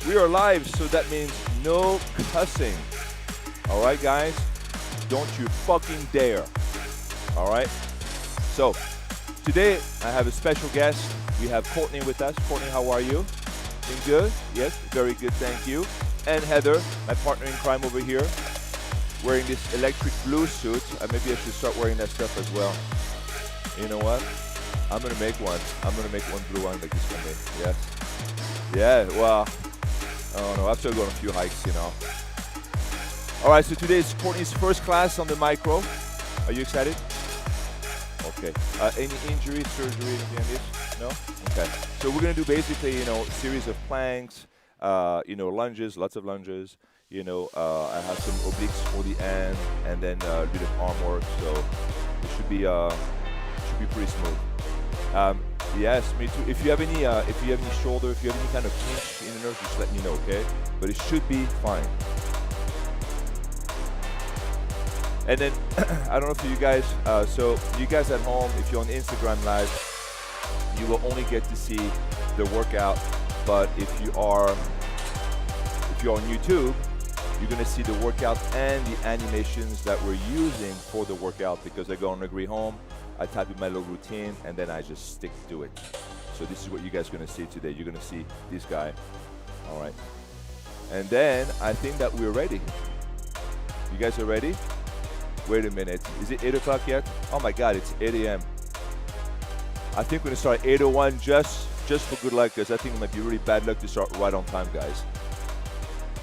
We are live, so that means no cussing. All right, guys? Don't you fucking dare. All right? So, today I have a special guest. We have Courtney with us. Courtney, how are you? Doing good? Yes, very good, thank you. And Heather, my partner in crime over here, wearing this electric blue suit. Maybe I should start wearing that stuff as well. You know what? I'm gonna make one. I'm gonna make one blue one like this one. Yes. Yeah, well, I don't know. I've still gone a few hikes, you know. All right, so today is Courtney's first class on the micro. Are you excited? Okay. Any injury, surgery, anything like this? No? Okay. So we're gonna do basically, you know, a series of planks, you know, lunges, lots of lunges. You know, I have some obliques for the end, and then a bit of arm work. So it should be pretty smooth. Yes, me too. If you have any shoulder, if you have any kind of pinch in the nerve, just let me know, okay? But it should be fine. And then I don't know if you guys, so you guys at home, if you're on Instagram Live, you will only get to see the workout. But if you're on YouTube, you're gonna see the workout and the animations that we're using for the workout, because I go on Lagree home, I type in my little routine, and then I just stick to it. So this is what you guys are gonna see today. You're gonna see this guy, all right? And then I think that we're ready. You guys are ready? Wait a minute, is it 8 o'clock yet? Oh my God, it's 8 a.m. I think we're gonna start at 8:01 just for good luck, because I think it might be really bad luck to start right on time, guys.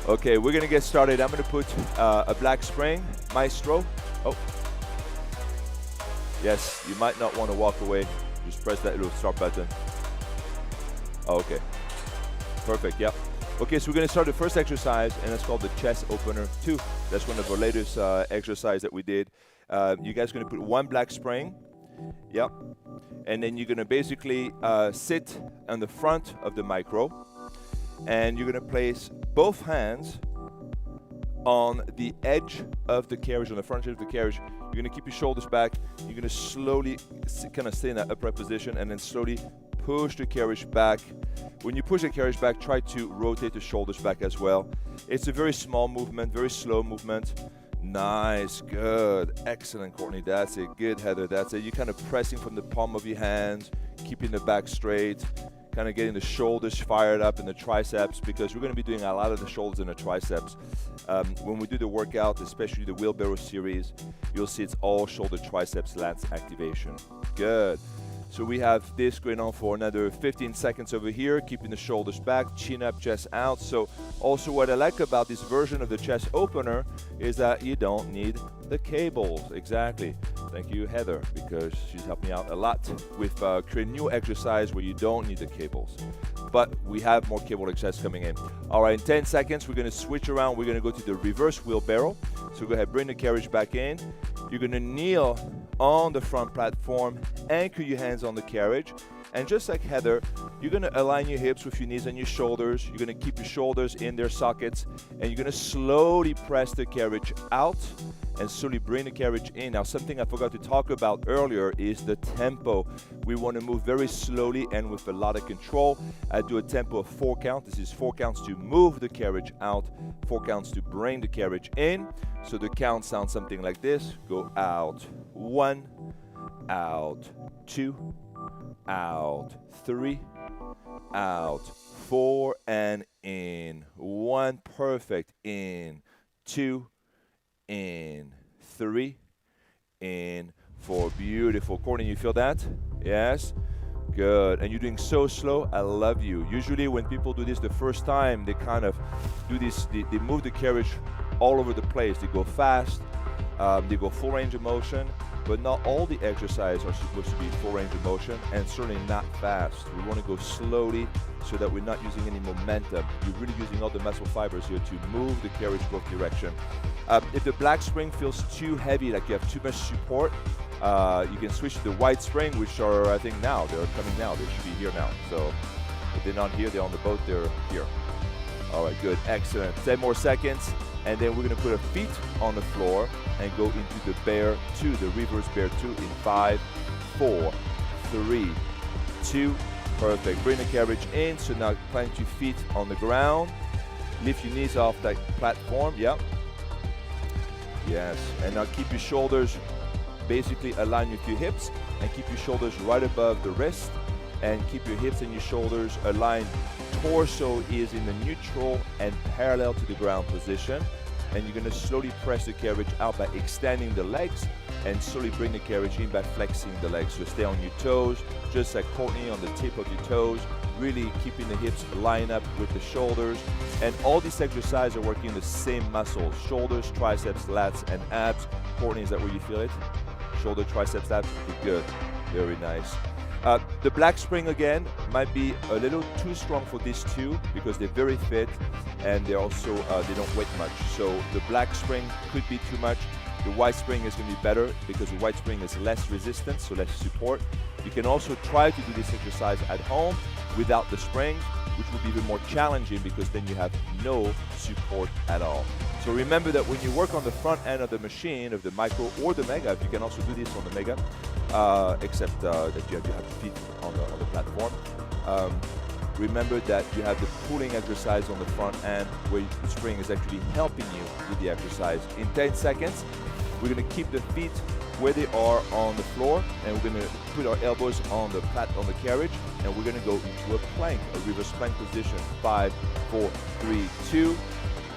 Okay, we're gonna get started. I'm gonna put a black spring, Maestro. Oh. Yes, you might not want to walk away. Just press that little start button. Oh, okay. Perfect, yep. Okay, so we're going to start the first exercise, and that's called the chest opener 2. That's one of our latest exercise that we did. You guys are going to put one black spring. Yep. And then you're going to basically sit on the front of the micro, and you're going to place both hands on the edge of the carriage, on the front edge of the carriage. You're gonna keep your shoulders back. You're gonna slowly kind of stay in that upright position, and then slowly push the carriage back. When you push the carriage back, try to rotate the shoulders back as well. It's a very small movement, very slow movement. Nice, good, excellent, Courtney. That's it. Good, Heather. That's it. You're kind of pressing from the palm of your hands, keeping the back straight, kind of getting the shoulders fired up and the triceps, because we're going to be doing a lot of the shoulders and the triceps. When we do the workout, especially the wheelbarrow series, you'll see it's all shoulder, triceps, lats activation. Good. So we have this going on for another 15 seconds over here, keeping the shoulders back, chin up, chest out. So also what I like about this version of the chest opener is that you don't need the cables. Exactly. Thank you, Heather, because she's helped me out a lot with creating new exercise where you don't need the cables. But we have more cable exercise coming in. All right, in 10 seconds, we're going to switch around. We're going to go to the reverse wheelbarrow. So go ahead, bring the carriage back in. You're going to kneel on the front platform, anchor your hands on the carriage, and just like Heather, you're going to align your hips with your knees and your shoulders. You're going to keep your shoulders in their sockets, and you're going to slowly press the carriage out and slowly bring the carriage in. Now, something I forgot to talk about earlier is the tempo. We want to move very slowly and with a lot of control. I do a tempo of 4 counts. This is 4 counts to move the carriage out, 4 counts to bring the carriage in. So the count sounds something like this. Go out 1, out 2, out 3, out 4, and in 1. Perfect. In 2, in 3, in 4. Beautiful. Courtney, you feel that? Yes? Good. And you're doing so slow. I love you. Usually when people do this the first time, they kind of do this, they move the carriage all over the place. They go fast, they go full range of motion, but not all the exercises are supposed to be full range of motion, and certainly not fast. We want to go slowly so that we're not using any momentum. You're really using all the muscle fibers here to move the carriage both direction. If the black spring feels too heavy, like you have too much support, you can switch to the white spring, which are, I think now, they're coming now. They should be here now. So if they're not here, they're on the boat, they're here. All right, good, excellent. 10 more seconds, and then we're gonna put our feet on the floor and go into the bear 2, the reverse bear 2 in 5, 4, 3, 2, perfect. Bring the carriage in, so now plant your feet on the ground, Lift your knees off that platform, yep. Yes, and now keep your shoulders basically aligned with your hips, and keep your shoulders right above the wrist, and keep your hips and your shoulders aligned. Torso is in the neutral and parallel to the ground position, and you're going to slowly press the carriage out by extending the legs and slowly bring the carriage in by flexing the legs. So stay on your toes, just like Courtney, on the tip of your toes, really keeping the hips lined up with the shoulders. And all these exercises are working the same muscles: shoulders, triceps, lats, and abs. Courtney, is that where you feel it? Shoulder, triceps, abs? Good, very nice. The black spring again might be a little too strong for these two because they're very fit, and they're also they don't weight much. So the black spring could be too much. The white spring is going to be better because the white spring is less resistance, so less support. You can also try to do this exercise at home without the springs, which will be even more challenging because then you have no support at all. So remember that when you work on the front end of the machine, of the micro or the mega, you can also do this on the mega, except that you have to feet on the platform. Remember that you have the pulling exercise on the front end where the spring is actually helping you with the exercise. In 10 seconds, we're going to keep the feet where they are on the floor, and we're going to put our elbows on the carriage, and we're going to go into a plank, a reverse plank position. 5, 4, 3, 2.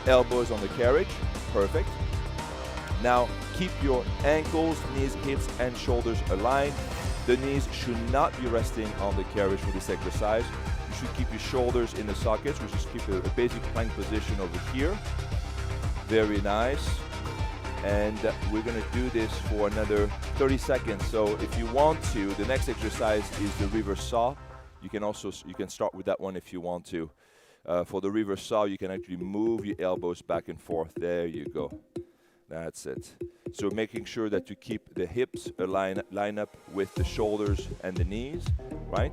Elbows on the carriage. Perfect. Now keep your ankles, knees, hips, and shoulders aligned. The knees should not be resting on the carriage for this exercise. You should keep your shoulders in the sockets, which is keep a basic plank position over here. Very nice. And we're going to do this for another 30 seconds. So if you want to, the next exercise is the reverse saw. You can start with that one if you want to. For the reverse saw, you can actually move your elbows back and forth. There you go. That's it. So making sure that you keep the hips line up with the shoulders and the knees, right?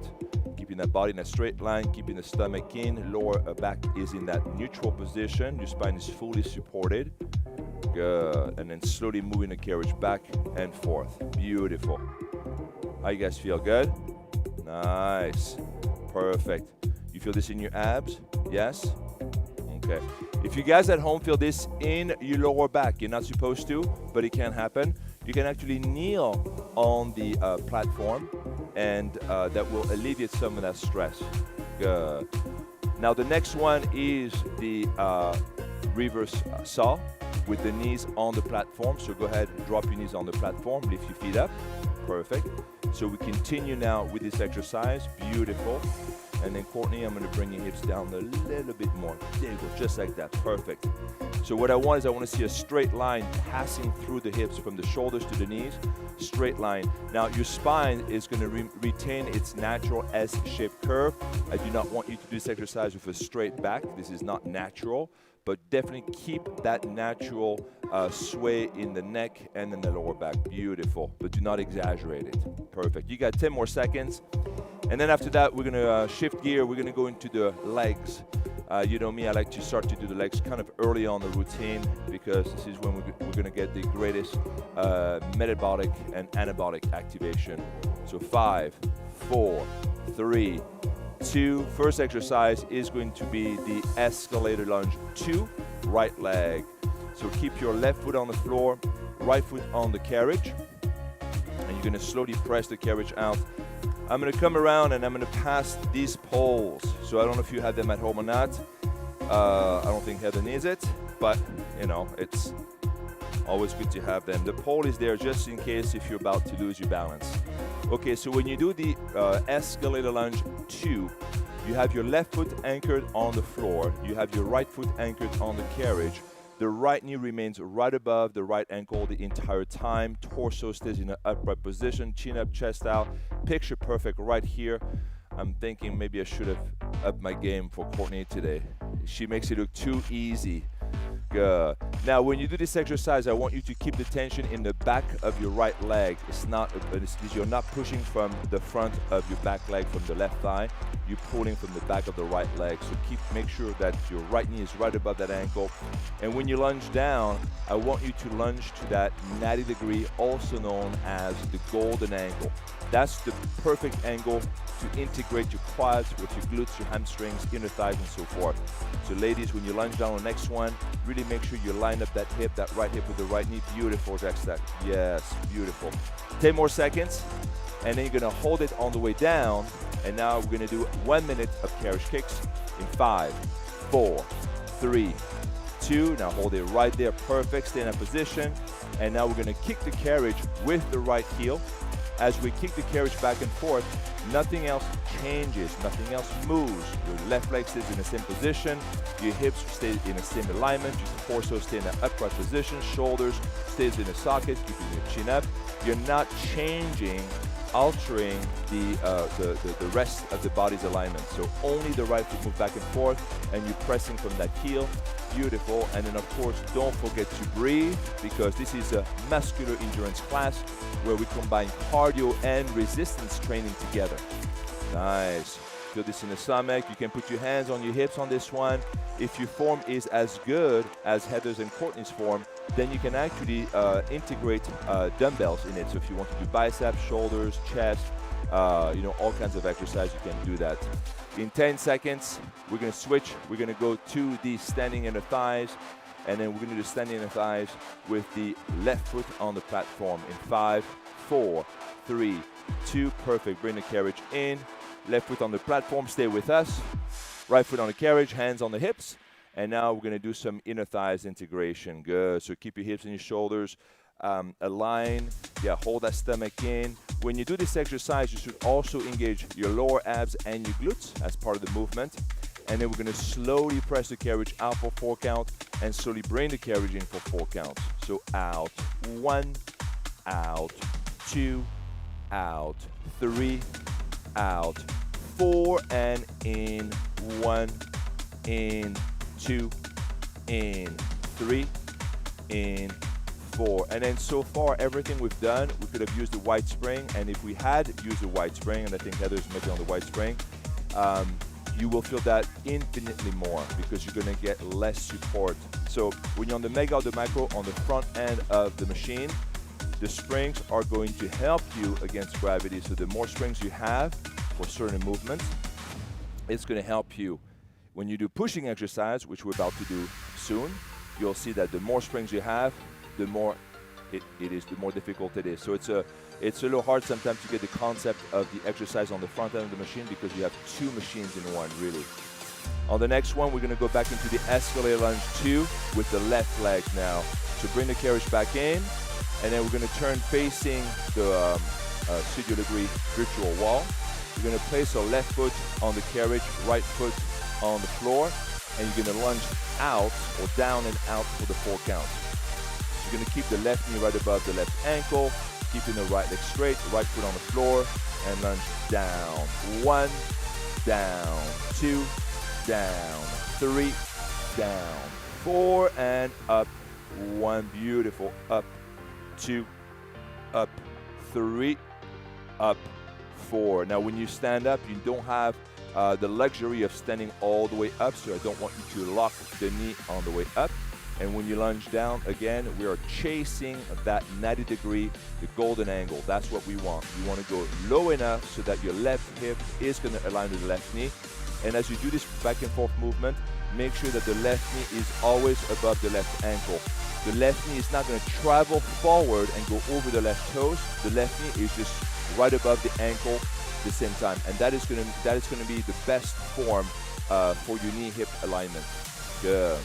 Keeping that body in a straight line, keeping the stomach in, lower back is in that neutral position. Your spine is fully supported. Good. And then slowly moving the carriage back and forth. Beautiful. How you guys feel? Good? Nice. Perfect. You feel this in your abs? Yes? Okay. If you guys at home feel this in your lower back, you're not supposed to, but it can happen. You can actually kneel on the platform, and that will alleviate some of that stress. Good. Now the next one is the reverse saw with the knees on the platform. So go ahead, drop your knees on the platform, lift your feet up. Perfect. So we continue now with this exercise. Beautiful. And then Courtney, I'm going to bring your hips down a little bit more. There you go, just like that. Perfect. So what I want to see a straight line passing through the hips from the shoulders to the knees. Straight line. Now your spine is going to retain its natural S-shaped curve. I do not want you to do this exercise with a straight back. This is not natural, but definitely keep that natural sway in the neck and in the lower back. Beautiful, but do not exaggerate it. Perfect. You got 10 more seconds. And then after that, we're going to shift gear. We're going to go into the legs. You know me, I like to start to do the legs kind of early on the routine because this is when we're going to get the greatest metabolic and anabolic activation. So 5, 4, 3, 2. First exercise is going to be the escalator lunge 2, right leg. So keep your left foot on the floor, right foot on the carriage, and you're going to slowly press the carriage out. I'm going to come around and I'm going to pass these poles. So I don't know if you have them at home or not. I don't think Heather needs it, but you know, it's always good to have them. The pole is there just in case if you're about to lose your balance. Okay, so when you do the escalator lunge 2, you have your left foot anchored on the floor. You have your right foot anchored on the carriage. The right knee remains right above the right ankle the entire time. Torso stays in an upright position, chin up, chest out. Picture perfect right here. I'm thinking maybe I should have upped my game for Courtney today. She makes it look too easy. Good. Now, when you do this exercise, I want you to keep the tension in the back of your right leg. You're not pushing from the front of your back leg from the left thigh. You're pulling from the back of the right leg. So make sure that your right knee is right above that ankle. And when you lunge down, I want you to lunge to that 90 degree, also known as the golden angle. That's the perfect angle to integrate your quads with your glutes, your hamstrings, inner thighs, and so forth. So ladies, when you lunge down on the next one, really make sure you line up that hip, that right hip with the right knee. Beautiful, Dexter. Yes, beautiful. 10 more seconds, and then you're gonna hold it on the way down, and now we're gonna do 1 minute of carriage kicks in 5, 4, 3, 2. Now hold it right there, perfect, stay in that position. And now we're gonna kick the carriage with the right heel. As we kick the carriage back and forth, nothing else changes, nothing else moves. Your left leg stays in the same position, your hips stay in the same alignment, your torso stays in an upright position, shoulders stays in a socket, keeping your chin up. You're not changing, altering the rest of the body's alignment. So only the right foot moves back and forth, and you're pressing from that heel. Beautiful. And then of course, don't forget to breathe, because this is a muscular endurance class where we combine cardio and resistance training together. Nice. Feel this in the stomach. You can put your hands on your hips on this one. If your form is as good as Heather's and Courtney's form, then you can actually integrate dumbbells in it. So if you want to do biceps, shoulders, chest, all kinds of exercise, you can do that. In 10 seconds, we're gonna switch. We're gonna go to the standing inner thighs, and then we're gonna do standing inner thighs with the left foot on the platform in 5, 4, 3, 2, perfect. Bring the carriage in, left foot on the platform, stay with us. Right foot on the carriage, hands on the hips. And now we're gonna do some inner thighs integration. Good, so keep your hips and your shoulders align. Yeah, hold that stomach in. When you do this exercise, you should also engage your lower abs and your glutes as part of the movement. And then we're gonna slowly press the carriage out for 4 count and slowly bring the carriage in for 4 counts. So out, 1, out, 2, out, 3, out, 4, and in, 1, in, 2, in, 3, in, 4. And then so far, everything we've done, we could have used the wide spring, and if we had used the wide spring, and I think Heather's maybe on the wide spring, you will feel that infinitely more because you're gonna get less support. So when you're on the mega or the micro on the front end of the machine, the springs are going to help you against gravity. So the more springs you have for certain movements, it's gonna help you. When you do pushing exercise, which we're about to do soon, you'll see that the more springs you have, the more the more difficult it is. So it's a little hard sometimes to get the concept of the exercise on the front end of the machine because you have 2 machines in one, really. On the next one, we're gonna go back into the escalator lunge 2 with the left leg now. So bring the carriage back in, and then we're gonna turn facing the Studio Lagree virtual wall. You're gonna place our left foot on the carriage, right foot on the floor, and you're gonna lunge out or down and out for the 4 counts. You're gonna keep the left knee right above the left ankle, keeping the right leg straight, right foot on the floor, and lunge down. 1, down, 2, down, 3, down, 4, and up. 1, beautiful, up, 2, up, 3, up, 4. Now when you stand up, you don't have the luxury of standing all the way up, so I don't want you to lock the knee on the way up. And when you lunge down, again, we are chasing that 90 degree, the golden angle. That's what we want. You want to go low enough so that your left hip is going to align with the left knee. And as you do this back and forth movement, make sure that the left knee is always above the left ankle. The left knee is not going to travel forward and go over the left toes. The left knee is just right above the ankle at the same time. And that is going to be the best form for your knee-hip alignment. Good.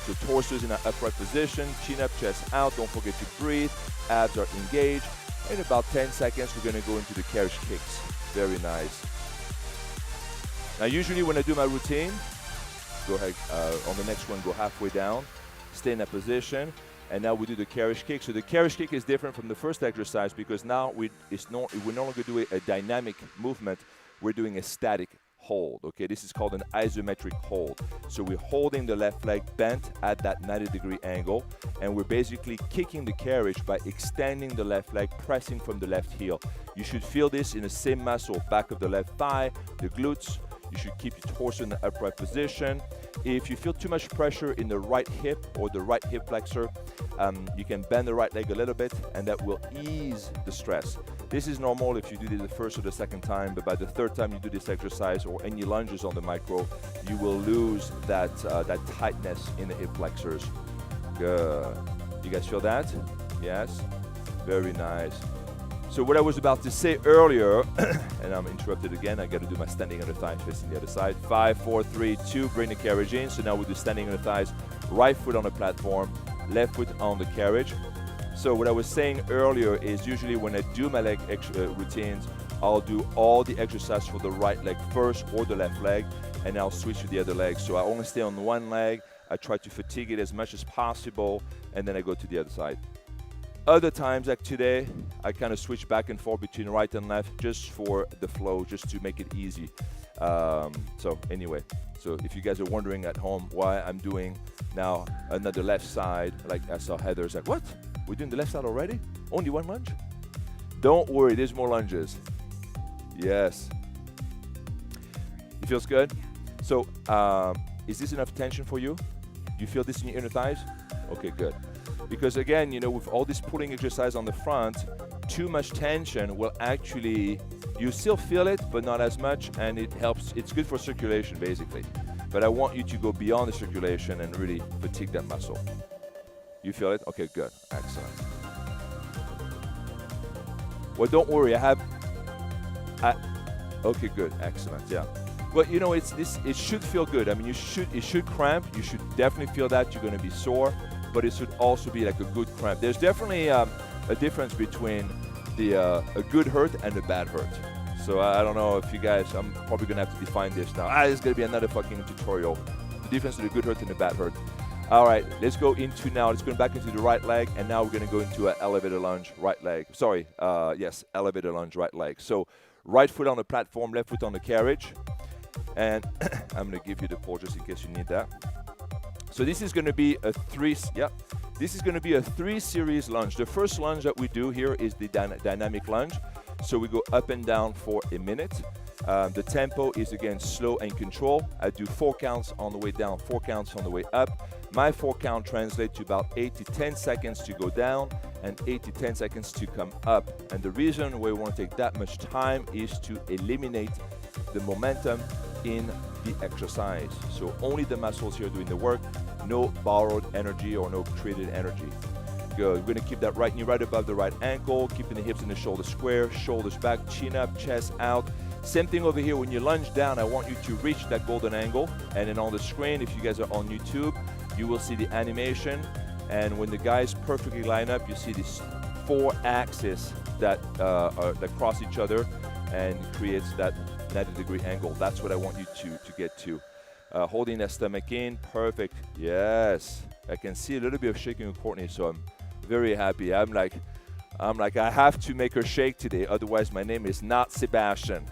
So torso is in an upright position, chin up, chest out. Don't forget to breathe. Abs are engaged. In about 10 seconds, we're going to go into the carriage kicks. Very nice. Now, usually when I do my routine, go ahead on the next one, go halfway down, stay in that position, and now we do the carriage kick. So the carriage kick is different from the first exercise because now we're no longer doing a dynamic movement. We're doing a static hold, okay? This is called an isometric hold. So we're holding the left leg bent at that 90-degree angle, and we're basically kicking the carriage by extending the left leg, pressing from the left heel. You should feel this in the same muscle, back of the left thigh, the glutes. You should keep your torso in the upright position. If you feel too much pressure in the right hip or the right hip flexor, you can bend the right leg a little bit, and that will ease the stress. This is normal if you do this the first or the second time, but by the third time you do this exercise or any lunges on the micro, you will lose that tightness in the hip flexors. Good. You guys feel that? Yes? Very nice. So what I was about to say earlier, and I'm interrupted again, I got to do my standing on the thighs facing the other side. 5, 4, 3, 2, bring the carriage in. So now we do standing on the thighs, right foot on the platform, left foot on the carriage. So what I was saying earlier is usually when I do my leg routines, I'll do all the exercise for the right leg first or the left leg, and I'll switch to the other leg. So I only stay on one leg, I try to fatigue it as much as possible, and then I go to the other side. Other times, like today, I kind of switch back and forth between right and left just for the flow, just to make it easy. So anyway, so if you guys are wondering at home why I'm doing now another left side, like I saw Heather's like, what? We're doing the left side already? Only one lunge? Don't worry, there's more lunges. Yes. It feels good? So is this enough tension for you? Do you feel this in your inner thighs? Okay, good. Because again, you know, with all this pulling exercise on the front, too much tension will actually, you still feel it, but not as much, and it helps, it's good for circulation basically. But I want you to go beyond the circulation and really fatigue that muscle. You feel it? Okay, good, excellent. Well, don't worry, okay, good, excellent, yeah. Well, you know, it should feel good. I mean, it should cramp, you should definitely feel that, you're gonna be sore, but it should also be like a good cramp. There's definitely a difference between a good hurt and a bad hurt. So I don't know if you guys, I'm probably gonna have to define this now. It's gonna be another fucking tutorial. The difference between a good hurt and a bad hurt. All right, let's go back into the right leg, and now we're gonna go into an elevator lunge, right leg. Sorry, yes, elevator lunge, right leg. So right foot on the platform, left foot on the carriage. And I'm gonna give you the pole just in case you need that. So this is going to be a three series lunge. The first lunge that we do here is the dynamic lunge. So we go up and down for a minute. The tempo is again slow and control. I do 4 counts on the way down, 4 counts on the way up. My 4 count translates to about 8 to 10 seconds to go down and 8 to 10 seconds to come up. And the reason why we want to take that much time is to eliminate the momentum in the exercise. So only the muscles here doing the work, no borrowed energy or no created energy. Good. We're going to keep that right knee right above the right ankle, keeping the hips and the shoulders square, shoulders back, chin up, chest out. Same thing over here. When you lunge down, I want you to reach that golden angle. And then on the screen, if you guys are on YouTube, you will see the animation. And when the guys perfectly line up, you see these 4 axes that cross each other and creates that 90-degree angle. That's what I want you to get to. Holding that stomach in, perfect. Yes, I can see a little bit of shaking with Courtney, so I'm very happy. I'm like, I have to make her shake today, otherwise my name is not Sebastien.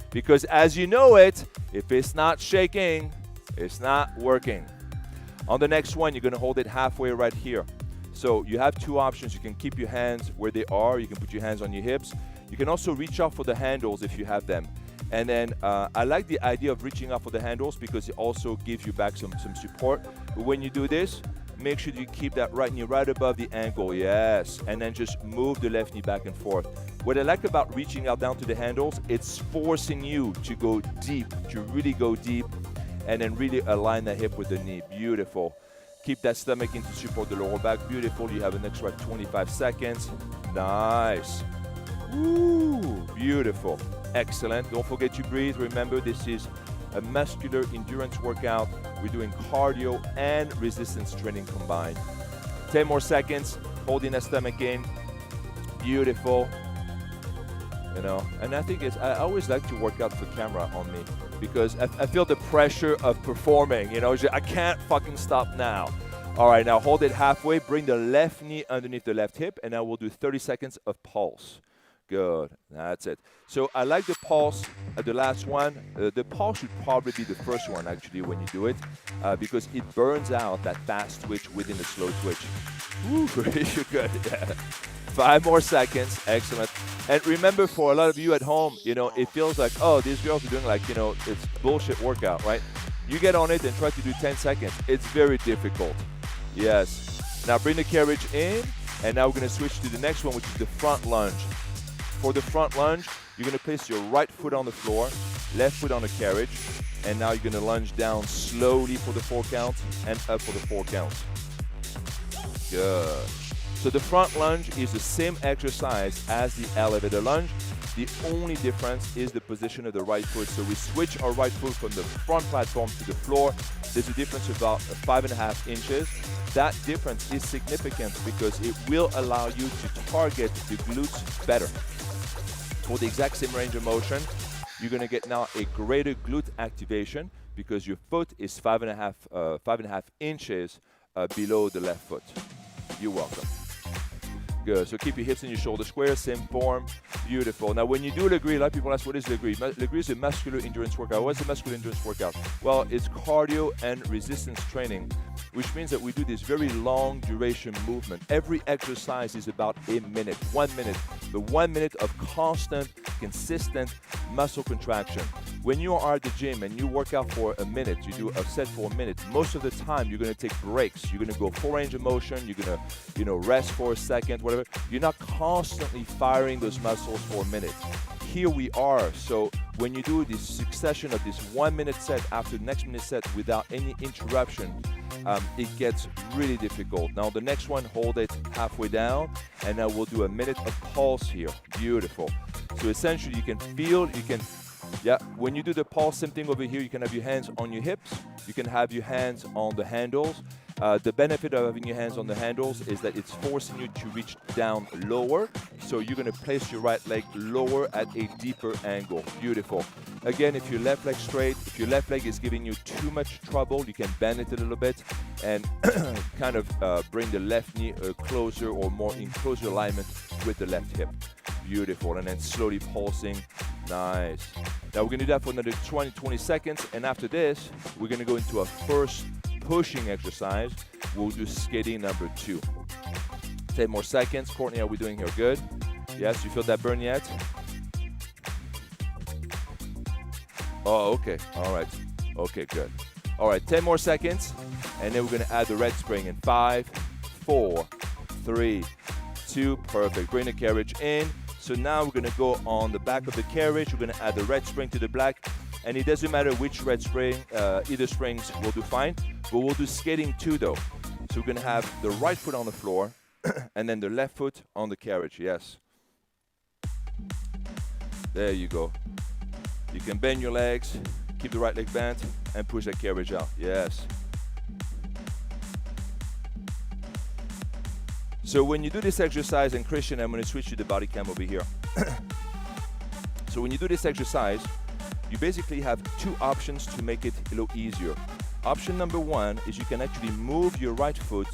Because as you know it, if it's not shaking, it's not working. On the next one, you're gonna hold it halfway right here. So you have 2 options. You can keep your hands where they are. You can put your hands on your hips. You can also reach out for the handles if you have them. And then I like the idea of reaching out for the handles because it also gives you back some support. But when you do this, make sure you keep that right knee right above the ankle, yes. And then just move the left knee back and forth. What I like about reaching out down to the handles, it's forcing you to go deep, to really go deep, and then really align the hip with the knee. Beautiful. Keep that stomach in to support the lower back. Beautiful. You have an extra 25 seconds. Nice. Woo, beautiful. Excellent. Don't forget to breathe. Remember, this is a muscular endurance workout. We're doing cardio and resistance training combined. 10 more seconds. Holding that stomach in. Beautiful. You know, and I think I always like to work out for camera on me because I feel the pressure of performing. You know, I can't fucking stop now. All right, now hold it halfway. Bring the left knee underneath the left hip, and now we'll do 30 seconds of pulse. Good. That's it. So I like the pulse at the last one. The pulse should probably be the first one, actually, when you do it, because it burns out that fast twitch within the slow twitch. Woo, you're good. Yeah. 5 more seconds. Excellent. And remember, for a lot of you at home, you know, it feels like, oh, these girls are doing like, you know, it's bullshit workout, right? You get on it and try to do 10 seconds. It's very difficult. Yes. Now bring the carriage in, and now we're going to switch to the next one, which is the front lunge. For the front lunge, you're going to place your right foot on the floor, left foot on the carriage, and now you're going to lunge down slowly for the 4 counts and up for the 4 counts. Good. So the front lunge is the same exercise as the elevator lunge. The only difference is the position of the right foot. So we switch our right foot from the front platform to the floor. There's a difference of about 5.5 inches. That difference is significant because it will allow you to target the glutes better. For the exact same range of motion, you're going to get now a greater glute activation because your foot is 5.5 inches below the left foot. You're welcome. Good. So keep your hips and your shoulders square, same form. Beautiful. Now, when you do Lagree, a lot of people ask, what is Lagree? Lagree is a muscular endurance workout. What's a muscular endurance workout? Well, it's cardio and resistance training, which means that we do this very long duration movement. Every exercise is about a minute, 1 minute. The 1 minute of constant, consistent muscle contraction. When you are at the gym and you work out for a minute, you do a set for a minute, most of the time you're going to take breaks. You're going to go full range of motion. You're going to, rest for a second, whatever. You're not constantly firing those muscles for a minute. Here we are. So when you do this succession of this 1 minute set after the next minute set without any interruption, it gets really difficult. Now the next one, hold it halfway down, and now we'll do a minute of pulse here. Beautiful. So essentially you can feel, when you do the pulse, same thing over here, you can have your hands on your hips, you can have your hands on the handles. The benefit of having your hands on the handles is that it's forcing you to reach down lower. So you're going to place your right leg lower at a deeper angle. Beautiful. Again, if your left leg straight, if your left leg is giving you too much trouble, you can bend it a little bit and kind of bring the left knee closer or more in closer alignment with the left hip. Beautiful. And then slowly pulsing. Nice. Now we're going to do that for another 20 seconds. And after this, we're going to go into a first pushing exercise. We'll do skating number 2. 10 more seconds. Courtney, are we doing here? Good. Yes, you feel that burn yet? Oh, okay. All right. Okay, good. All right, 10 more seconds. And then we're going to add the red spring in 5, 4, 3, 2. Perfect. Bring the carriage in. So now we're going to go on the back of the carriage. We're going to add the red spring to the black. And it doesn't matter which red spring, either springs will do fine. But we'll do skating 2 though. So we're going to have the right foot on the floor and then the left foot on the carriage. Yes. There you go. You can bend your legs, keep the right leg bent, and push that carriage out. Yes. So when you do this exercise, and Christian, I'm going to switch to the body cam over here. So when you do this exercise, you basically have 2 options to make it a little easier. Option number 1 is you can actually move your right foot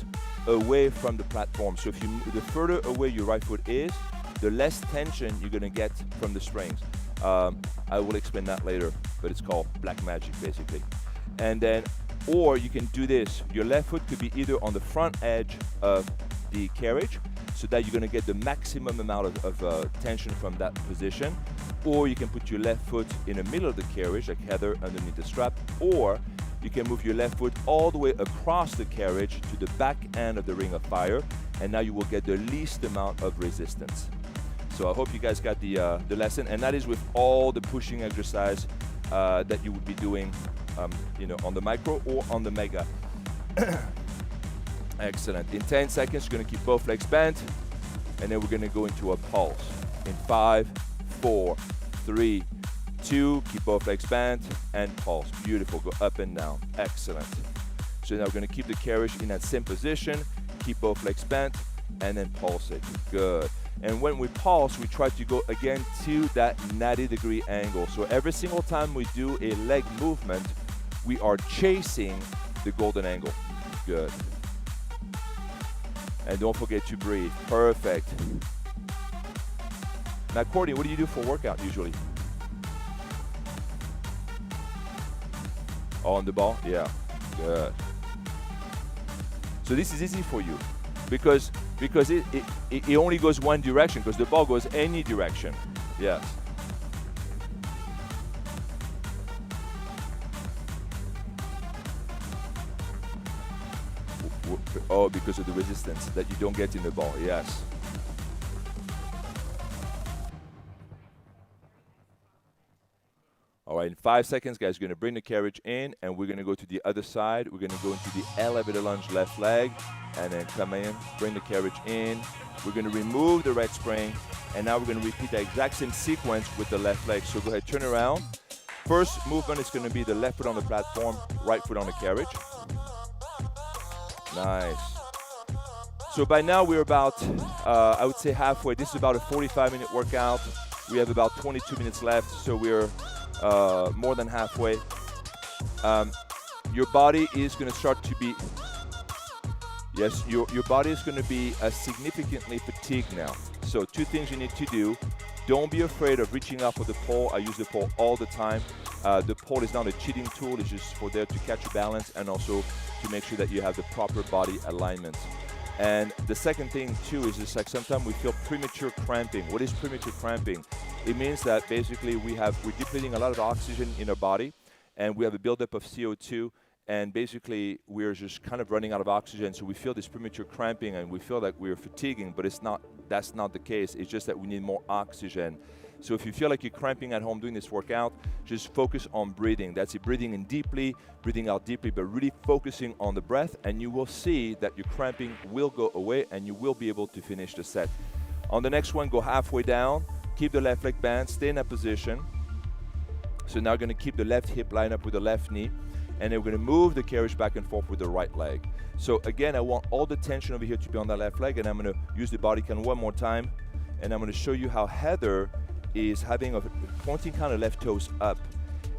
away from the platform. So if you, the further away your right foot is, the less tension you're going to get from the springs. I will explain that later, but it's called black magic basically. And then, or you can do this. Your left foot could be either on the front edge of the carriage, so that you're going to get the maximum amount of tension from that position, or you can put your left foot in the middle of the carriage, like Heather underneath the strap, or you can move your left foot all the way across the carriage to the back end of the ring of fire, and now you will get the least amount of resistance. So I hope you guys got the lesson, and that is with all the pushing exercise that you would be doing, on the micro or on the mega. Excellent. In 10 seconds, you're going to keep both legs bent, and then we're going to go into a pulse. In 5, 4, 3, 2, keep both legs bent, and pulse. Beautiful. Go up and down. Excellent. So now we're going to keep the carriage in that same position, keep both legs bent, and then pulse it. Good. And when we pulse, we try to go again to that 90-degree angle. So every single time we do a leg movement, we are chasing the golden angle. Good. And don't forget to breathe. Perfect. Now, Courtney, what do you do for workout usually? On the ball? Yeah, good. So this is easy for you because it only goes one direction, because the ball goes any direction. Yes. Oh, because of the resistance that you don't get in the ball. Yes. All right, in 5 seconds, guys, we're going to bring the carriage in, and we're going to go to the other side. We're going to go into the elevator lunge left leg, and then come in, bring the carriage in. We're going to remove the right spring, and now we're going to repeat the exact same sequence with the left leg. So go ahead, turn around. First movement is going to be the left foot on the platform, right foot on the carriage. Nice. So by now we're about, I would say halfway. This is about a 45-minute workout. We have about 22 minutes left, so we're more than halfway. Your body is going to start to be, yes, your body is going to be significantly fatigued now. So 2 things you need to do. Don't be afraid of reaching out for the pole. I use the pole all the time. The pole is not a cheating tool. It's just for there to catch your balance and also to make sure that you have the proper body alignment. And the second thing too is just like sometimes we feel premature cramping. What is premature cramping? It means that basically we're depleting a lot of oxygen in our body, and we have a buildup of CO2, and basically we're just kind of running out of oxygen. So we feel this premature cramping, and we feel like we're fatiguing, but that's not the case. It's just that we need more oxygen. So if you feel like you're cramping at home doing this workout, just focus on breathing. That's it, breathing in deeply, breathing out deeply, but really focusing on the breath, and you will see that your cramping will go away and you will be able to finish the set. On the next one, go halfway down, keep the left leg bent, stay in that position. So now we're gonna keep the left hip lined up with the left knee, and then we're gonna move the carriage back and forth with the right leg. So again, I want all the tension over here to be on that left leg, and I'm gonna use the body count one more time, and I'm gonna show you how Heather is having a pointing kind of left toes up.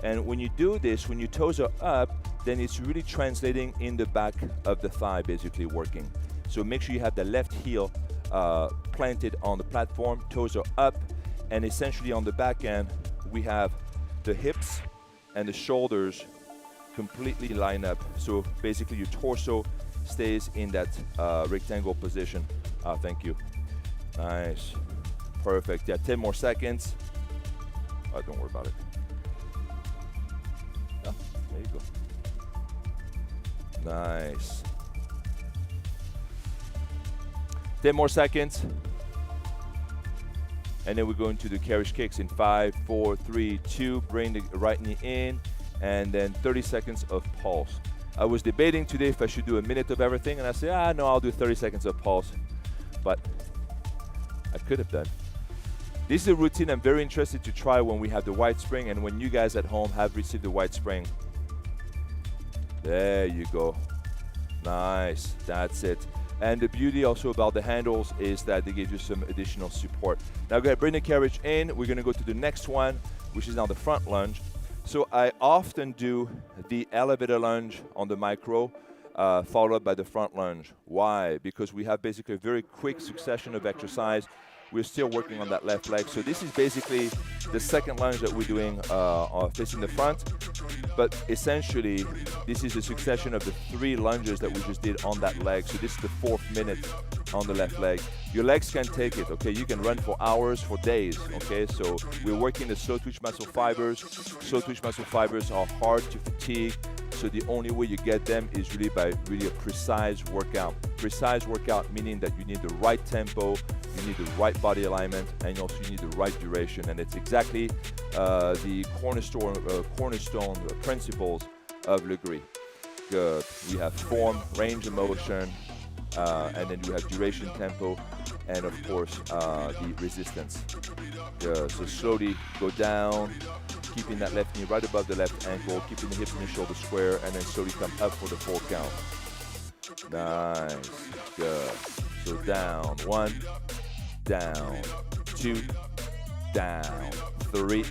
And when you do this, when your toes are up, then it's really translating in the back of the thigh, basically working. So make sure you have the left heel planted on the platform, toes are up, and essentially on the back end, we have the hips and the shoulders completely line up. So basically your torso stays in that rectangle position. Thank you. Nice. Perfect. Yeah, 10 more seconds. Oh, don't worry about it. Oh, there you go. Nice. 10 more seconds. And then we go into the carriage kicks in 5, 4, 3, 2. Bring the right knee in, and then 30 seconds of pulse. I was debating today if I should do a minute of everything, and I said, no, I'll do 30 seconds of pulse. But I could have done. This is a routine I'm very interested to try when we have the white spring and when you guys at home have received the white spring. There you go. Nice. That's it. And the beauty also about the handles is that they give you some additional support. Now go ahead, bring the carriage in. We're going to go to the next one, which is now the front lunge. So I often do the elevator lunge on the micro, followed by the front lunge. Why? Because we have basically a very quick succession of exercise. We're still working on that left leg. So this is basically the second lunge that we're doing facing the front. But essentially, this is a succession of the 3 lunges that we just did on that leg. So this is the 4th minute on the left leg. Your legs can take it, okay? You can run for hours, for days, okay? So we're working the slow twitch muscle fibers. Slow twitch muscle fibers are hard to fatigue. So the only way you get them is really by really a precise workout. Precise workout meaning that you need the right tempo, you need the right body alignment, and also you need the right duration. And it's exactly the cornerstone principles of Lagree. Good. We have form, range of motion, and then we have duration, tempo, and of course the resistance. Good. So slowly go down, keeping that left knee right above the left ankle, keeping the hips and the shoulder square, and then slowly come up for the 4 count. Nice. Good. So down, 1, down, 2, down, 3,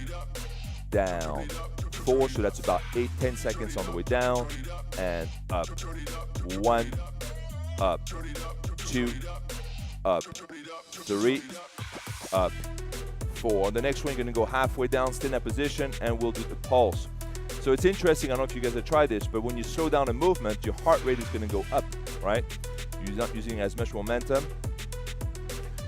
down, 4. So that's about 8-10 seconds on the way down, and up. 1, up, 2, up, 3, up, 4. The next one, you're gonna go halfway down, stay in that position, and we'll do the pulse. So it's interesting, I don't know if you guys have tried this, but when you slow down a movement, your heart rate is gonna go up, right? You're not using as much momentum,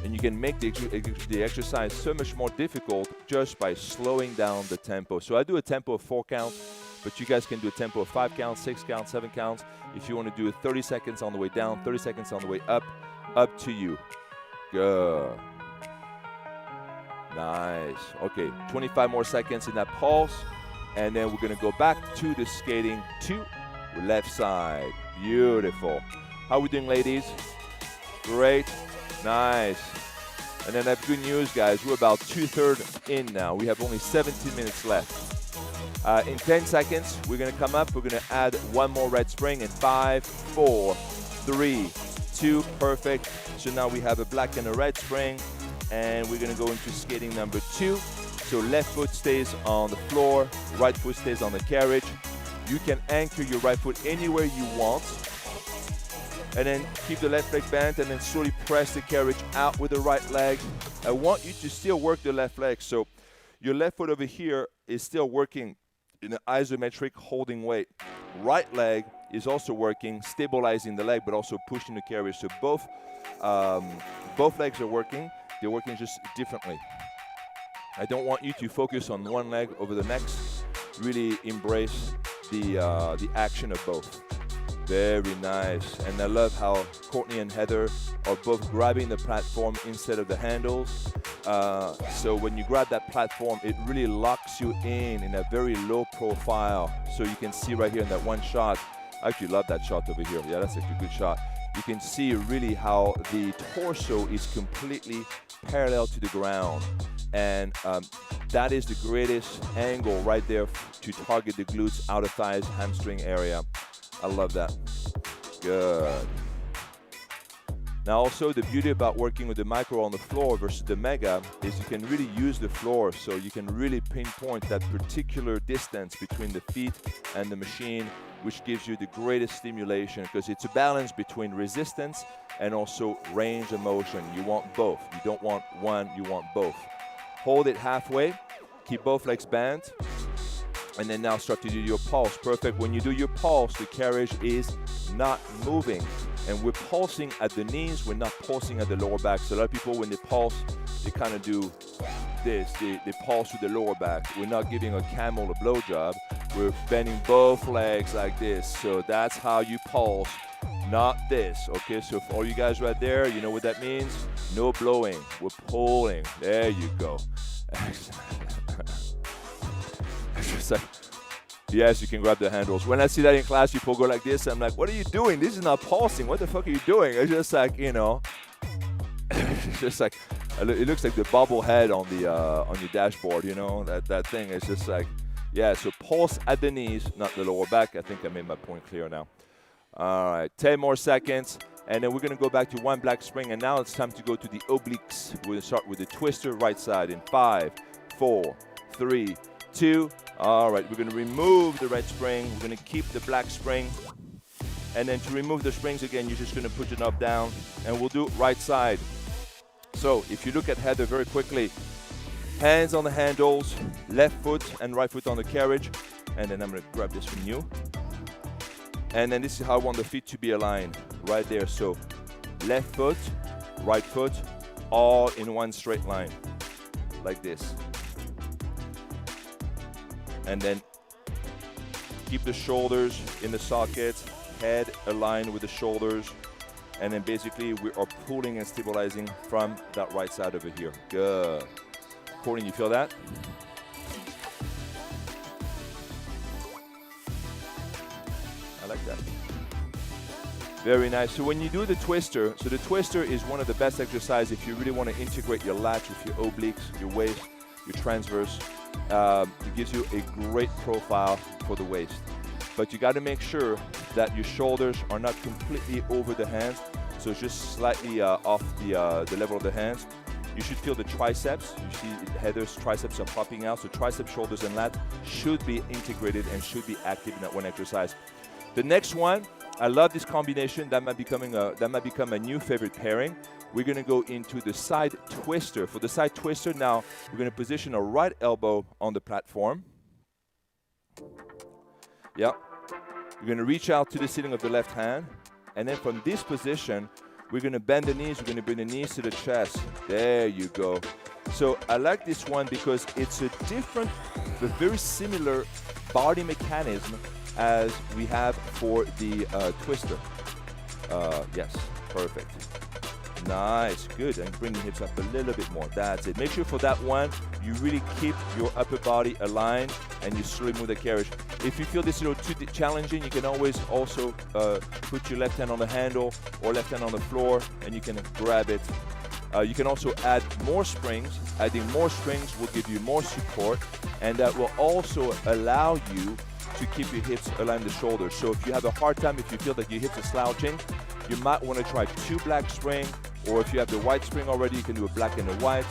and you can make the exercise so much more difficult just by slowing down the tempo. So I do a tempo of 4 counts, but you guys can do a tempo of 5 counts, 6 counts, 7 counts. If you want to do it 30 seconds on the way down, 30 seconds on the way up to you. Good. Nice. Okay, 25 more seconds in that pulse, and then we're gonna go back to the skating to left side. Beautiful. How are we doing, ladies? Great. Nice. And then I have good news, guys. We're about 2/3 in now. We have only 17 minutes left. In 10 seconds, we're gonna come up. We're gonna add one more red spring in 5, 4, 3, 2. Perfect. So now we have a black and a red spring, and we're gonna go into skating number 2. So left foot stays on the floor, right foot stays on the carriage. You can anchor your right foot anywhere you want, and then keep the left leg bent, and then slowly press the carriage out with the right leg. I want you to still work the left leg. So your left foot over here is still working in an isometric holding weight. Right leg is also working, stabilizing the leg, but also pushing the carriage. So both legs are working. They're working just differently. I don't want you to focus on one leg over the next. Really embrace the action of both. Very nice. And I love how Courtney and Heather are both grabbing the platform instead of the handles. So when you grab that platform, it really locks you in a very low profile. So you can see right here in that one shot. I actually love that shot over here. Yeah, that's actually a good shot. You can see really how the torso is completely parallel to the ground. And that is the greatest angle right there to target the glutes, outer thighs, hamstring area. I love that. Good. Now also the beauty about working with the micro on the floor versus the mega is you can really use the floor, so you can really pinpoint that particular distance between the feet and the machine, which gives you the greatest stimulation, because it's a balance between resistance and also range of motion. You want both. You don't want one, you want both. Hold it halfway, keep both legs bent, and then now start to do your pulse. Perfect. When you do your pulse, the carriage is not moving, and we're pulsing at the knees, we're not pulsing at the lower back. So a lot of people, when they pulse, they kind of do this, they pulse with the lower back. We're not giving a camel a blowjob, we're bending both legs like this. So that's how you pulse, not this. Okay, so for all you guys right there, you know what that means? No blowing, we're pulling. There you go. It's like, yes, you can grab the handles. When I see that in class, people go like this, I'm like, what are you doing? This is not pulsing. What the fuck are you doing? It's just like, you know, it's just like, it looks like the bobblehead on your dashboard, you know, that thing. It's just like, yeah, so pulse at the knees, not the lower back. I think I made my point clear now. All right, 10 more seconds, and then we're gonna go back to one black spring, and now it's time to go to the obliques. We're gonna start with the twister right side in 5, 4, 3, 2. All right, we're gonna remove the red spring. We're gonna keep the black spring. And then to remove the springs again, you're just gonna put your knob down, and we'll do right side. So if you look at Heather very quickly, hands on the handles, left foot and right foot on the carriage. And then I'm gonna grab this from you. And then this is how I want the feet to be aligned, right there. So left foot, right foot, all in one straight line, like this. And then keep the shoulders in the socket, head aligned with the shoulders, and then basically we are pulling and stabilizing from that right side over here. Good. Courtney, you feel that? I like that. Very nice. So when you do the twister, so the twister is one of the best exercises if you really want to integrate your lats with your obliques, your waist, your transverse. It gives you a great profile for the waist. But you got to make sure that your shoulders are not completely over the hands, so it's just slightly off the level of the hands. You should feel the triceps. You see Heather's triceps are popping out, so triceps, shoulders, and lat should be integrated and should be active in that one exercise. The next one, I love this combination. That might become a new favorite pairing. we're gonna go into the side twister. For the side twister, now we're gonna position our right elbow on the platform. Yep. You're gonna reach out to the ceiling of the left hand, and then from this position, we're gonna bend the knees, we're gonna bring the knees to the chest. There you go. So I like this one because it's a different, but very similar body mechanism as we have for the twister. Yes, perfect. Nice, good, and bring the hips up a little bit more. That's it. Make sure for that one, you really keep your upper body aligned and you slowly move the carriage. If you feel this a little too challenging, you can always also put your left hand on the handle or left hand on the floor and you can grab it. You can also add more springs. Adding more springs will give you more support, and that will also allow you to keep your hips aligned with the shoulders. So if you have a hard time, if you feel that your hips are slouching, you might want to try 2 black spring, or if you have the white spring already, you can do a black and a white.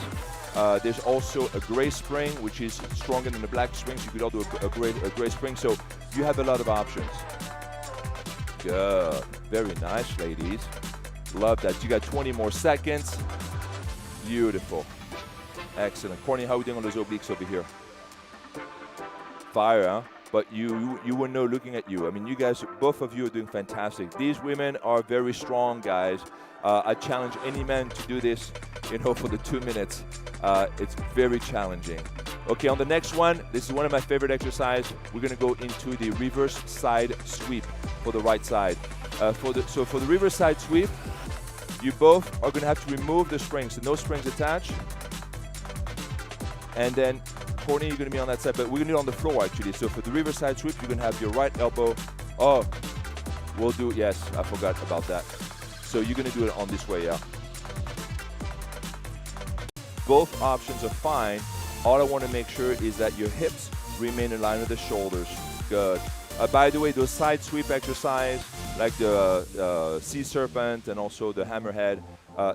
There's also a gray spring, which is stronger than the black spring, so you could all do a gray spring. So you have a lot of options. Good. Very nice, ladies. Love that. You got 20 more seconds. Beautiful. Excellent. Courtney, how are we doing on those obliques over here? Fire, huh? But you will know looking at you. I mean, you guys, both of you are doing fantastic. These women are very strong, guys. I challenge any man to do this, you know, for the 2 minutes. It's very challenging. Okay, on the next one, this is one of my favorite exercises. We're gonna go into the reverse side sweep for the right side. For the reverse side sweep, you both are gonna have to remove the springs, so no springs attached. And then Courtney, you're gonna be on that side, but we're gonna do it on the floor actually. So for the reverse side sweep, you're gonna have your right elbow. Oh, we'll do, yes, I forgot about that. So you're gonna do it on this way, yeah. Both options are fine. All I wanna make sure is that your hips remain in line with the shoulders. Good. By the way, those side sweep exercise, like the sea serpent and also the hammerhead,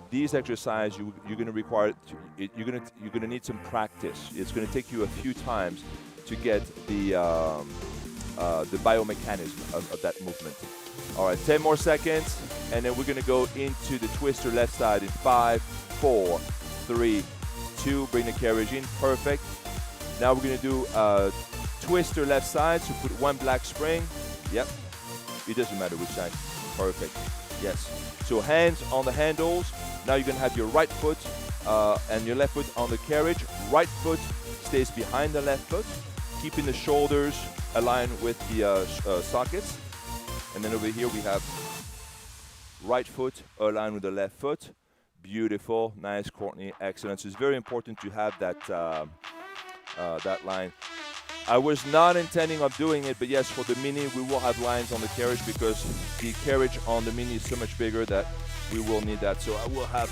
these exercises you're gonna require. You're gonna need some practice. It's gonna take you a few times to get the biomechanism of that movement. All right, 10 more seconds, and then we're gonna go into the twister left side in 5, 4, 3, 2. Bring the carriage in. Perfect. Now we're gonna do twister left side. So put 1 black spring. Yep. It doesn't matter which side. Perfect. Yes. So hands on the handles. Now you're gonna have your right foot and your left foot on the carriage. Right foot stays behind the left foot, keeping the shoulders aligned with the sockets. And then over here we have right foot aligned with the left foot. Beautiful. Nice, Courtney. Excellent. So it's very important to have that that line. I was not intending of doing it, but yes, for the Mini, we will have lines on the carriage because the carriage on the Mini is so much bigger that we will need that. So I will have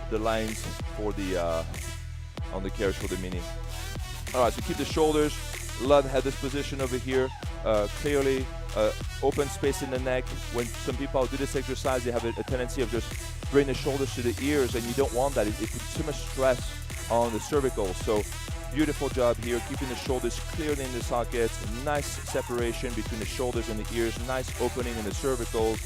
the lines for the on the carriage for the Mini. All right, so keep the shoulders. Love have this position over here. Clearly, open space in the neck. When some people do this exercise, they have a tendency of just bring the shoulders to the ears, and you don't want that. It puts too much stress on the cervical. So beautiful job here, keeping the shoulders clearly in the sockets. Nice separation between the shoulders and the ears. Nice opening in the cervicals.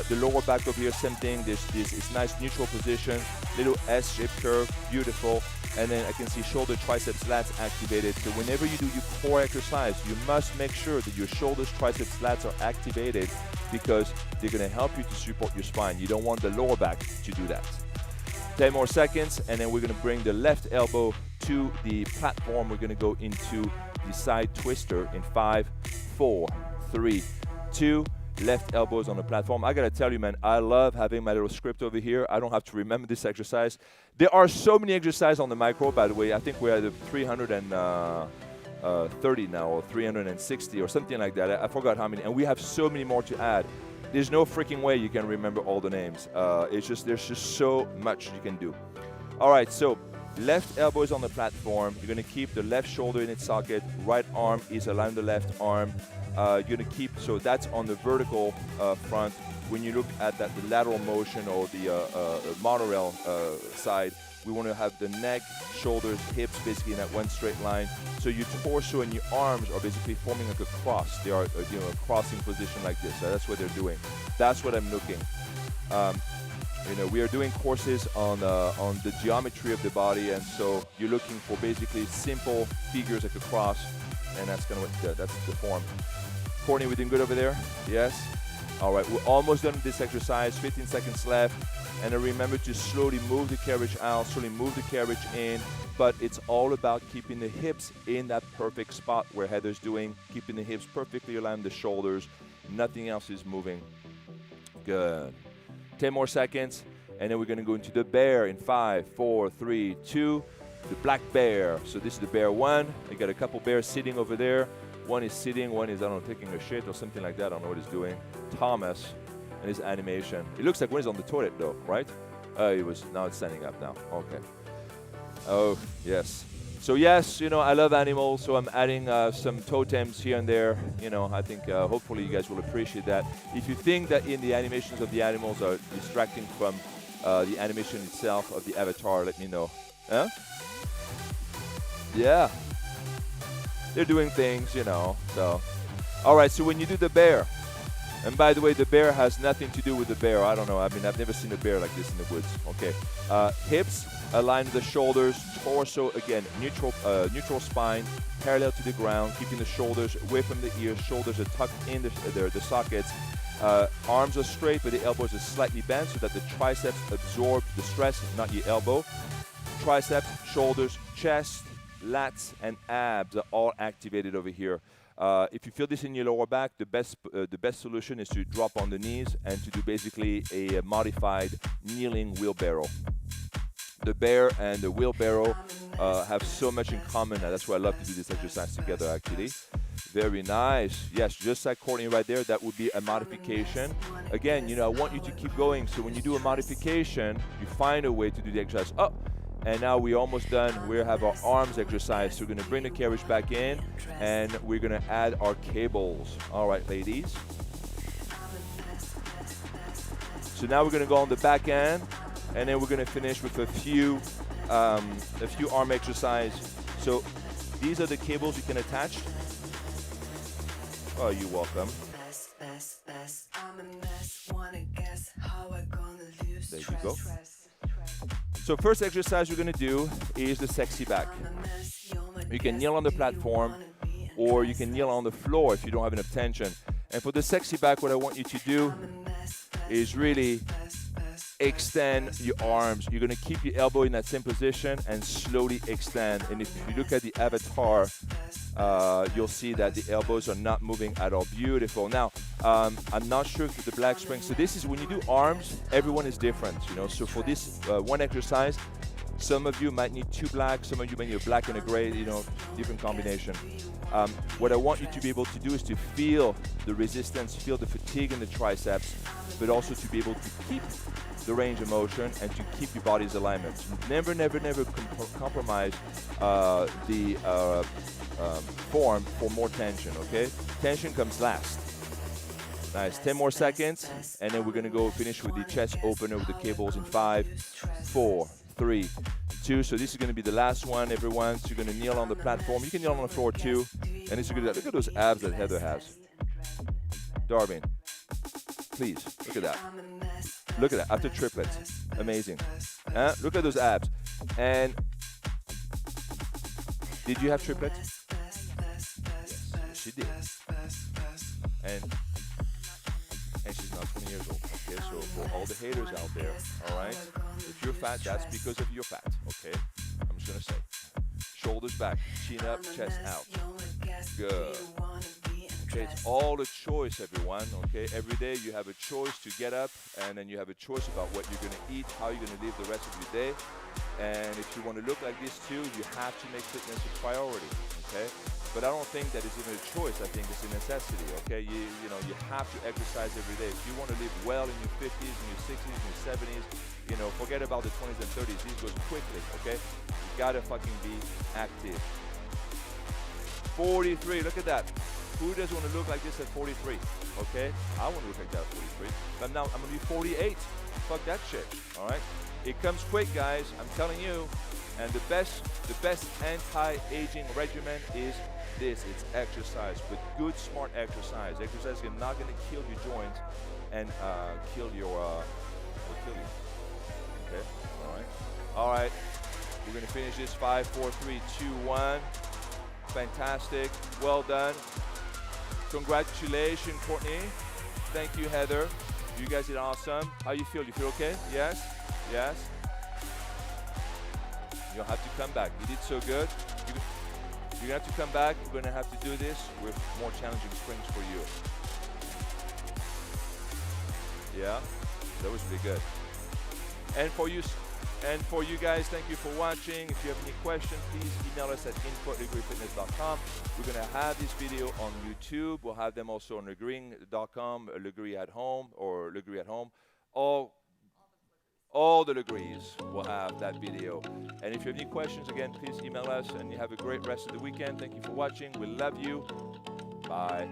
The lower back over here, same thing. This is nice neutral position. Little S-shaped curve, beautiful. And then I can see shoulder, triceps, lats activated. So whenever you do your core exercise, you must make sure that your shoulders, triceps, lats are activated because they're gonna help you to support your spine. You don't want the lower back to do that. 10 more seconds, and then we're gonna bring the left elbow to the platform. We're gonna go into the side twister in 5, 4, 3, 2. Left elbows on the platform. I gotta tell you, man, I love having my little script over here. I don't have to remember this exercise. There are so many exercises on the micro, by the way. I think we're at 330 now, or 360, or something like that. I forgot how many, and we have so many more to add. There's no freaking way you can remember all the names. It's just, there's just so much you can do. All right, so left elbow is on the platform. You're gonna keep the left shoulder in its socket. Right arm is aligned with the left arm. You're gonna keep, so that's on the vertical front. When you look at that, the lateral motion or the monorail side, we want to have the neck, shoulders, hips basically in that one straight line. So your torso and your arms are basically forming like a cross. They are, a crossing position like this. So that's what they're doing. That's what I'm looking. You know, we are doing courses on the geometry of the body, and so you're looking for basically simple figures like a cross, and that's kind of what that's the form. Courtney, we doing good over there? Yes? All right, we're almost done with this exercise, 15 seconds left. And then remember to slowly move the carriage out, slowly move the carriage in, but it's all about keeping the hips in that perfect spot where Heather's doing, keeping the hips perfectly aligned with the shoulders. Nothing else is moving. Good. 10 more seconds, and then we're gonna go into the bear in 5, 4, 3, 2, the black bear. So this is the bear one. I got a couple bears sitting over there. One is sitting, one is, I don't know, taking a shit or something like that. I don't know what he's doing. Thomas and his animation. It looks like when he's on the toilet though, right? Now it's standing up now. Okay. Oh, yes. So yes, you know, I love animals, so I'm adding some totems here and there. You know, I think hopefully you guys will appreciate that. If you think that in the animations of the animals are distracting from the animation itself of the avatar, let me know. Huh? Yeah. They're doing things, you know, so. All right, so when you do the bear, and by the way, the bear has nothing to do with the bear. I don't know. I mean, I've never seen a bear like this in the woods. Okay. Hips aligned with the shoulders, torso, again, neutral spine, parallel to the ground, keeping the shoulders away from the ears. Shoulders are tucked in the sockets. Arms are straight, but the elbows are slightly bent so that the triceps absorb the stress, not your elbow. Triceps, shoulders, chest, lats, and abs are all activated over here. If you feel this in your lower back, the best solution is to drop on the knees and to do basically a modified kneeling wheelbarrow. The bear and the wheelbarrow have so much in common. That's why I love to do this exercise together, actually. Very nice. Yes, just like Courtney right there, that would be a modification. Again, you know, I want you to keep going. So when you do a modification, you find a way to do the exercise. Oh, and now we're almost done. We have our arms exercise. So we're going to bring the carriage back in, and we're going to add our cables. All right, ladies. So now we're going to go on the back end, and then we're going to finish with a few arm exercise. So these are the cables you can attach. Oh, you're welcome. There you go. So first exercise we're going to do is the sexy back. You can kneel on the platform, or you can kneel on the floor if you don't have enough tension. And for the sexy back, what I want you to do is really extend your arms. You're going to keep your elbow in that same position and slowly extend. And if you look at the avatar, you'll see that the elbows are not moving at all. Beautiful. Now, I'm not sure if the black spring. So this is when you do arms, everyone is different, you know. So for this one exercise, some of you might need 2 black, some of you might need a black and a gray, you know, different combination. What I want you to be able to do is to feel the resistance, feel the fatigue in the triceps, but also to be able to keep the range of motion and to keep your body's alignment. Never, never, never compromise the form for more tension, okay? Tension comes last. Nice, 10 more seconds, and then we're gonna go finish with the chest opener with the cables in 5, 4, 3, 2. So this is gonna be the last one, everyone. So you're gonna kneel on the platform. You can kneel on the floor too. And this is gonna, look at those abs that Heather has. Darwin, please, look at that. Look at that, after triplets, amazing. Look at those abs. And did you have triplets? Yes, she did. And she's not 20 years old, okay? So for all the haters out there, all right? If you're fat, that's because of your fat, okay? I'm just gonna say. Shoulders back, chin up, chest out. Good. Okay, it's all a choice, everyone, okay? Every day you have a choice to get up, and then you have a choice about what you're gonna eat, how you're gonna live the rest of your day. And if you want to look like this too, you have to make fitness a priority, okay? But I don't think that it's even a choice. I think it's a necessity, okay? You know, you have to exercise every day. If you want to live well in your 50s, in your 60s, in your 70s, you know, forget about the 20s and 30s. These goes quickly, okay? You gotta fucking be active. 43, look at that. Who doesn't want to look like this at 43, okay? I want to look like that at 43. But now I'm gonna be 48. Fuck that shit, all right? It comes quick, guys, I'm telling you. And the best anti-aging regimen is this. It's exercise, but good, smart exercise. Exercise is not going to kill your joints and kill you. Okay, all right. All right, we're gonna finish this 5, 4, 3, 2, 1. Fantastic, well done. Congratulations, Courtney. Thank you, Heather. You guys did awesome. How you feel? You feel okay? Yes? Yes? You'll have to come back. You did so good. You're gonna have to come back. We're gonna have to do this with more challenging springs for you. Yeah? That was really good. And for you guys, thank you for watching. If you have any questions, please email us at info@lagreefitness.com. We're going to have this video on YouTube. We'll have them also on lagreeing.com, Lagree at home, or Lagree at home. All the Lagrees will have that video. And if you have any questions, again, please email us. And you have a great rest of the weekend. Thank you for watching. We love you. Bye.